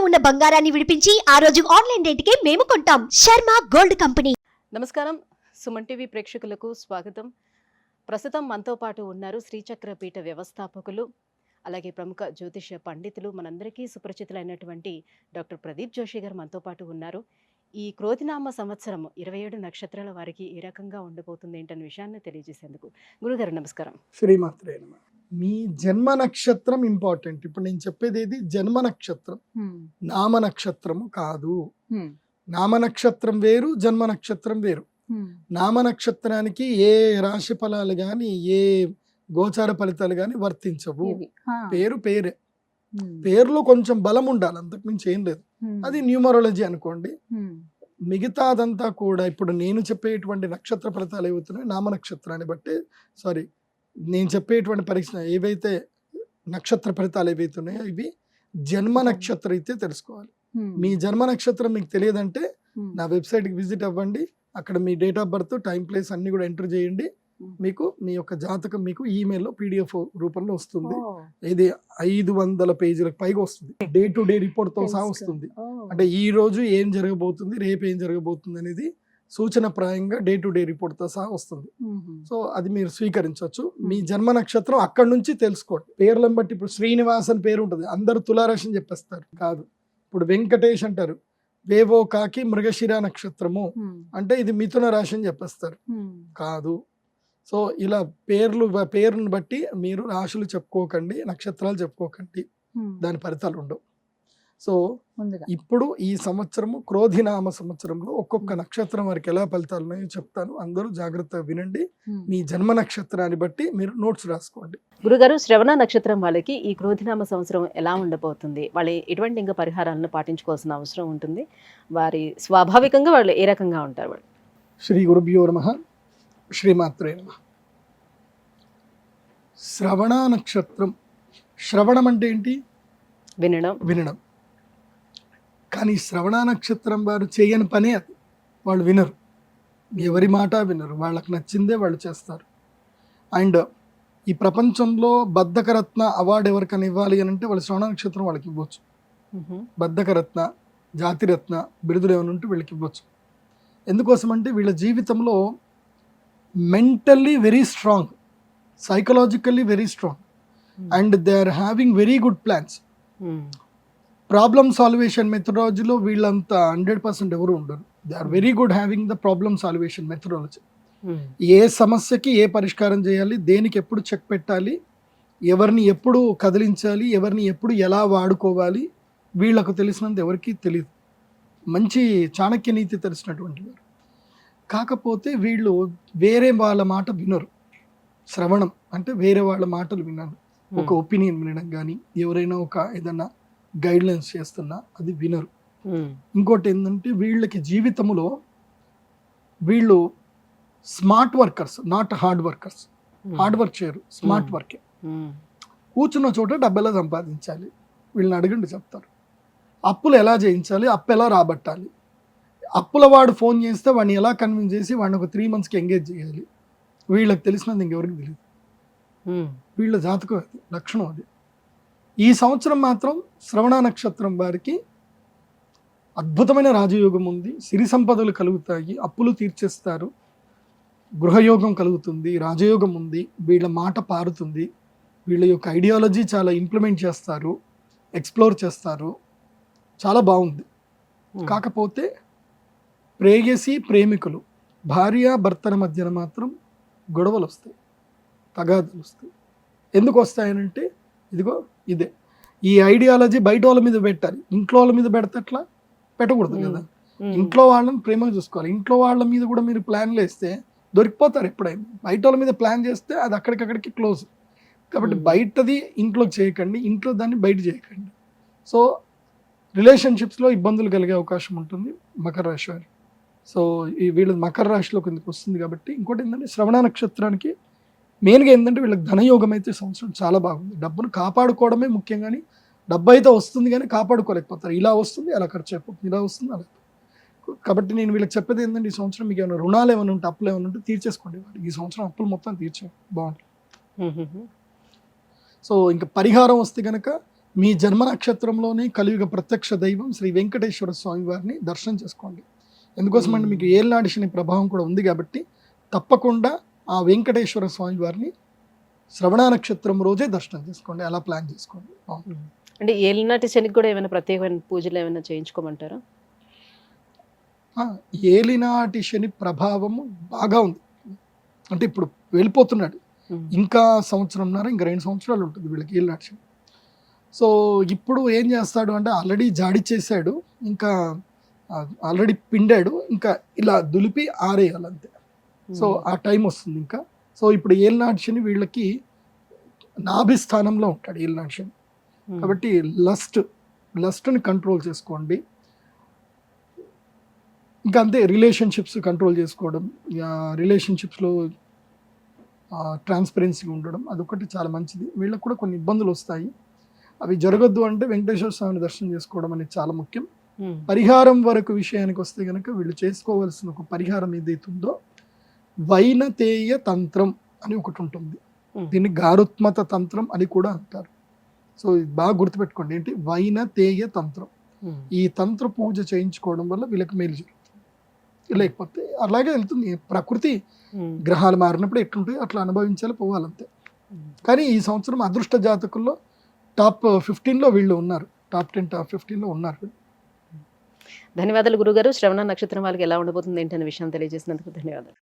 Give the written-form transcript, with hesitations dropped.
ఉన్న బంగారాన్ని విడిపించి ఆ రోజు ఆన్లైన్ రేటుకే మేము కొంటాం. Sharma gold company. నమస్కారం, సుమన్ టీవీ ప్రేక్షకులకు స్వాగతం. ప్రస్తుతం మనతో పాటు ఉన్నారు శ్రీచక్ర పీఠ వ్యవస్థాపకులు, అలాగే ప్రముఖ జ్యోతిష పండితులు, మనందరికీ సుపరిచితులైనటువంటి డాక్టర్ ప్రదీప్ జోషి గారు మనతో పాటు ఉన్నారు. ఈ క్రోధినామ సంవత్సరం 27 నక్షత్రాల వారికి ఏ రకంగా ఉండబోతుంది ఏంటనే విషయాన్ని తెలియజేసేందుకు గురుగారు నమస్కారం. శ్రీమాత్రే నమః. మీ జన్మ నక్షత్రం ఇంపార్టెంట్. ఇప్పుడు నేను చెప్పేది ఏది జన్మ నక్షత్రం, నామ నక్షత్రము కాదు. నామ నక్షత్రం వేరు, జన్మ నక్షత్రం వేరు. నామ నక్షత్రానికి ఏ రాశి ఫలాలు గాని ఏ గోచార ఫలితాలు గాని వర్తించవు. పేరు పేరే, పేరులో కొంచెం బలం ఉండాలి, అంతకు మించి ఏం లేదు. అది న్యూమరాలజీ అనుకోండి. మిగతాదంతా కూడా ఇప్పుడు నేను చెప్పేటువంటి నక్షత్ర ఫలితాలు ఏవవుతున్నాయి నామ నక్షత్రాన్ని బట్టి, సారీ నేను చెప్పేటువంటి పరీక్ష ఏవైతే నక్షత్ర ఫలితాలు ఏవైతున్నాయో ఇవి జన్మ నక్షత్రం అయితే తెలుసుకోవాలి. మీ జన్మ నక్షత్రం మీకు తెలియదంటే నా వెబ్సైట్కి విజిట్ అవ్వండి. అక్కడ మీ date of birth, time, place అన్ని కూడా ఎంటర్ చేయండి. మీకు మీ యొక్క జాతకం మీకు ఈమెయిల్లో PDF రూపంలో వస్తుంది. ఇది 500 పేజీలకు పైగా వస్తుంది. డే టు డే రిపోర్ట్ తో సహా వస్తుంది. అంటే ఈ రోజు ఏం జరగబోతుంది, రేపు ఏం జరగబోతుంది అనేది సూచన ప్రాయంగా డే టు డే రిపోర్ట్ తో సహా వస్తుంది. సో అది మీరు స్వీకరించవచ్చు. మీ జన్మ నక్షత్రం అక్కడ నుంచి తెలుసుకోండి. పేర్లను బట్టి ఇప్పుడు శ్రీనివాస్ అని పేరు ఉంటుంది, అందరూ తులారాశి అని చెప్పేస్తారు. కాదు. ఇప్పుడు వెంకటేష్ అంటారు, వేవో కాకి మృగశిర నక్షత్రము అంటే ఇది మిథున రాశి అని చెప్పేస్తారు. కాదు. సో ఇలా పేరును బట్టి మీరు రాశులు చెప్పుకోకండి, నక్షత్రాలు చెప్పుకోకండి, దాని ఫలితాలు ఉండవు. సో ఇప్పుడు ఈ సంవత్సరము క్రోధినామ సంవత్సరంలో ఒక్కొక్క నక్షత్రం వారికి ఎలా ఫలితాలు ఉన్నాయో చెప్తాను. అందరూ జాగ్రత్తగా వినండి. మీ జన్మ నక్షత్రాన్ని బట్టి మీరు నోట్స్ రాసుకోండి. గురుగారు, శ్రవణ నక్షత్రం వాళ్ళకి ఈ క్రోధినామ సంవత్సరం ఎలా ఉండబోతుంది? వాళ్ళు ఎటువంటి ఇంకా పరిహారాలను పాటించుకోవాల్సిన అవసరం ఉంటుంది? వారి స్వాభావికంగా వాళ్ళు ఏ రకంగా ఉంటారు? వాళ్ళు శ్రీ గురుభ్యో నమః, శ్రీమాత్రే నమః. శ్రవణ నక్షత్రం, శ్రవణం అంటే ఏంటి? వినడం. కానీ శ్రవణ నక్షత్రం వారు చేయని పనే అది. వాళ్ళు వినరు, ఎవరి మాట వినరు, వాళ్ళకి నచ్చిందే వాళ్ళు చేస్తారు. అండ్ ఈ ప్రపంచంలో బద్ధకరత్న అవార్డు ఎవరికైనా ఇవ్వాలి అని అంటే వాళ్ళు శ్రవణ నక్షత్రం వాళ్ళకి ఇవ్వచ్చు. బద్ధకరత్న, జాతిరత్న బిరుదులు ఏమైనా ఉంటే వీళ్ళకి ఇవ్వచ్చు. ఎందుకోసం అంటే వీళ్ళ జీవితంలో mentally very strong, psychologically very strong, and they are having very good plans. Problem salvation మెథడాలజీలో వీళ్ళంతా 100% ఎవరు ఉండరు. They are very good having the problem salvation methodology. ఏ సమస్యకి ఏ పరిష్కారం చేయాలి, దేనికి ఎప్పుడు చెక్ పెట్టాలి, ఎవరిని ఎప్పుడు కదిలించాలి, ఎవరిని ఎప్పుడు ఎలా వాడుకోవాలి వీళ్ళకు తెలిసినంత ఎవరికి తెలియదు. మంచి చాణక్య నీతి తెలిసినటువంటి వారు. కాకపోతే వీళ్ళు వేరే వాళ్ళ మాట వినరు. శ్రవణం అంటే వేరే వాళ్ళ మాటలు వినరు. ఒక ఒపీనియన్ వినడం కానీ, ఎవరైనా ఒక ఏదన్నా గైడ్లైన్స్ చేస్తున్నా అది వినరు. ఇంకోటి ఏంటంటే వీళ్ళకి జీవితంలో వీళ్ళు smart workers, not hard workers. Hard work చేయరు, స్మార్ట్ వర్కే. కూర్చున్న చోట డబ్బెలా సంపాదించాలి వీళ్ళని అడగండి చెప్తారు. అప్పులు ఎలా చేయించాలి, అప్పు ఎలా రాబట్టాలి, అప్పుల వాడు ఫోన్ చేస్తే వాడిని ఎలా కన్విన్స్ చేసి వాడిని ఒక 3 monthsకి ఎంగేజ్ చేయాలి, వీళ్ళకి తెలిసినందుకు ఇంకెవరికి తెలియదు. వీళ్ళ జాతకం అది, లక్షణం అది. ఈ సంవత్సరం మాత్రం శ్రవణ నక్షత్రం వారికి అద్భుతమైన రాజయోగం ఉంది. సిరి సంపదలు కలుగుతాయి, అప్పులు తీర్చేస్తారు, గృహయోగం కలుగుతుంది, రాజయోగం ఉంది. వీళ్ళ మాట పారుతుంది, వీళ్ళ యొక్క ఐడియాలజీ చాలా ఇంప్లిమెంట్ చేస్తారు, ఎక్స్ప్లోర్ చేస్తారు, చాలా బాగుంది. కాకపోతే ప్రేయసి ప్రేమికులు, భార్య భర్తల మధ్యన మాత్రం గొడవలు వస్తాయి, తగాదాలు వస్తాయి. ఎందుకు వస్తాయనంటే ఇదిగో ఇదే ఈ ఐడియాలజీ బయట వాళ్ళ మీద పెట్టాలి, ఇంట్లో వాళ్ళ మీద పెడితే అట్లా పెట్టకూడదు కదా. ఇంట్లో వాళ్ళని ప్రేమగా చూసుకోవాలి. ఇంట్లో వాళ్ళ మీద కూడా మీరు ప్లాన్లు వేస్తే దొరికిపోతారు ఎప్పుడైనా. బయట వాళ్ళ మీద ప్లాన్ చేస్తే అది అక్కడికక్కడికి క్లోజ్. కాబట్టి బయటది ఇంట్లోకి చేయకండి, ఇంట్లో దాన్ని బయట చేయకండి. సో రిలేషన్షిప్స్లో ఇబ్బందులు కలిగే అవకాశం ఉంటుంది మకర రాశి వారు. సో ఈ వీళ్ళ మకర రాశిలో కిందకి వస్తుంది. కాబట్టి ఇంకోటి ఏంటంటే శ్రవణ నక్షత్రానికి మెయిన్గా ఏంటంటే వీళ్ళకి ధనయోగం అయితే సంవత్సరం చాలా బాగుంది. డబ్బును కాపాడుకోవడమే ముఖ్యం, కానీ డబ్బు అయితే వస్తుంది కానీ కాపాడుకోలేకపోతారు. ఇలా వస్తుంది అలా ఖర్చు అయిపోతుంది, ఇలా వస్తుంది అలా. కాబట్టి నేను వీళ్ళకి చెప్పేది ఏంటంటే ఈ సంవత్సరం మీకు ఏమైనా రుణాలు ఏమైనా ఉంటే, అప్పులు ఏమైనా ఉంటే తీర్చేసుకోండి. ఈ సంవత్సరం అప్పులు మొత్తం తీర్చే బాగుంటుంది. సో ఇంకా పరిహారం వస్తే కనుక మీ జన్మ నక్షత్రంలోనే కలియుగ ప్రత్యక్ష దైవం శ్రీ వెంకటేశ్వర స్వామి వారిని దర్శనం చేసుకోండి. ఎందుకోసం అంటే మీకు ఏళ్ళనాటి శని ప్రభావం కూడా ఉంది కాబట్టి తప్పకుండా ఆ వెంకటేశ్వర స్వామి వారిని శ్రవణ నక్షత్రం రోజే దర్శనం చేసుకోండి. అలా ప్లాన్ చేసుకోండి. అంటే ఏలినాటి శనికి కూడా ఏమైనా ప్రత్యేకమైన పూజలు ఏమైనా చేయించుకోమంటారా? ఏలినాటి శని ప్రభావము బాగా ఉంది. అంటే ఇప్పుడు వెళ్ళిపోతున్నాడు, ఇంకా సంవత్సరంన్నర, ఇంకా 2 సంవత్సరాలు ఉంటుంది వీళ్ళకి ఏలినాటి శని. సో ఇప్పుడు ఏం చేస్తాడు అంటే ఆల్రెడీ జాడి చేశాడు, ఇంకా ఆల్రెడీ పిండాడు, ఇంకా ఇలా దులిపి ఆరేయాలంతే. సో ఆ టైం వస్తుంది ఇంకా. సో ఇప్పుడు ఏలినాటి శని వీళ్ళకి నాభిస్థానంలో ఉంటాడు ఏలినాటి శని కాబట్టి లస్ట్ని కంట్రోల్ చేసుకోండి. ఇంకా అంతే, రిలేషన్షిప్స్ కంట్రోల్ చేసుకోవడం, రిలేషన్షిప్స్లో ట్రాన్స్పరెన్సీగా ఉండడం అదొకటి చాలా మంచిది. వీళ్ళకి కూడా కొన్ని ఇబ్బందులు వస్తాయి, అవి జరగద్దు అంటే వెంకటేశ్వర స్వామిని దర్శనం చేసుకోవడం అనేది చాలా ముఖ్యం. పరిహారం వరకు విషయానికి వస్తే కనుక వీళ్ళు చేసుకోవాల్సిన ఒక పరిహారం ఏదైతుందో వైనతేయ తంత్రం అని ఒకటి ఉంటుంది. దీన్ని గారుత్మత తంత్రం అని కూడా అంటారు. సో ఇది బాగా గుర్తుపెట్టుకోండి, ఏంటి వైనతేయ తంత్రం. ఈ తంత్ర పూజ చేయించుకోవడం వల్ల వీళ్ళకి మేలు జరుగుతుంది. లేకపోతే అలాగే వెళ్తుంది ప్రకృతి, గ్రహాలు మారినప్పుడు ఎట్లుంటాయి అట్లా అనుభవించాలి, పోవాలంతే. కానీ ఈ సంవత్సరం అదృష్ట జాతకుల్లో టాప్ 15లో వీళ్ళు ఉన్నారు, టాప్ 10 టాప్ 15లో ఉన్నారు. ధన్యవాదాలు గురుగారు. శ్రవణ నక్షత్రం వాళ్ళకి ఎలా ఉండబోతుంది ఏంటనే విషయం తెలియజేసినందుకు ధన్యవాదాలు.